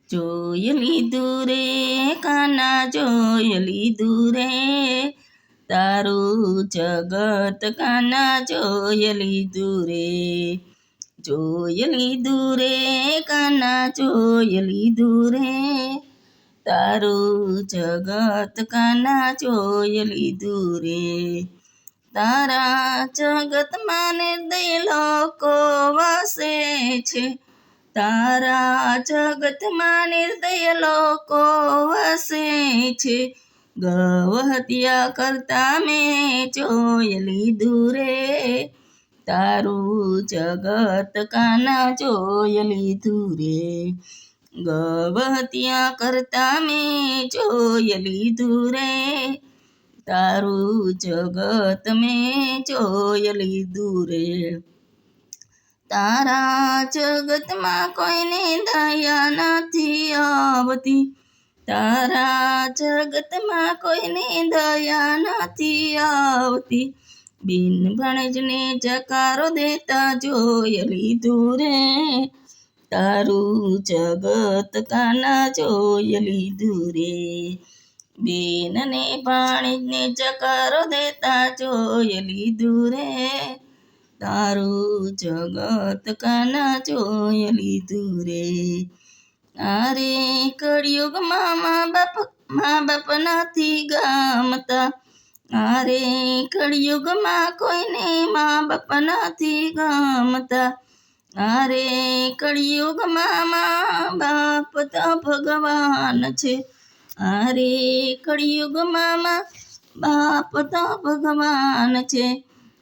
જોઈ લીધું રે કાના જોઈ લીધું રે તારું જગત કાના જોઈ લીધું રે જોઈ લીધું રે કાના જોઈ લીધું રે તારું જગત કાના જોઈ લીધું રે તારા જગતમાં નિર્દય લોકો વસે છે તારા જગતમાં નિર્દય લોકો વસે છે ગૌ હત્યા કરતા મેં જોઈ લીધું રે તારું જગત કાના જોઈ લીધું રે ગૌ હત્યા કરતા મેં જોઈ લીધું રે તારું જગત મેં જોઈ લીધું રે તારા જગતમાં કોઈને દયા નથી આવતી તારા જગતમાં કોઈને દયા નથી આવતી બિન ભણજને જકારો દેતા જોઈ લીધું રે તારું જગત કાના જોઈ લીધું રે બેનને ભાણેજને જકારો દેતા જોઈ લીધું રે તારું જગત કાના જોઈ લીધું રે અરે કળિયુગમાં મા બાપ નથી ગમતા અરે કળિયુગમાં કોઈને મા બાપ નથી ગમતા અરે કળિયુગમાં મા બાપ તો ભગવાન છે અરે કળિયુગમાં મા બાપ તો ભગવાન છે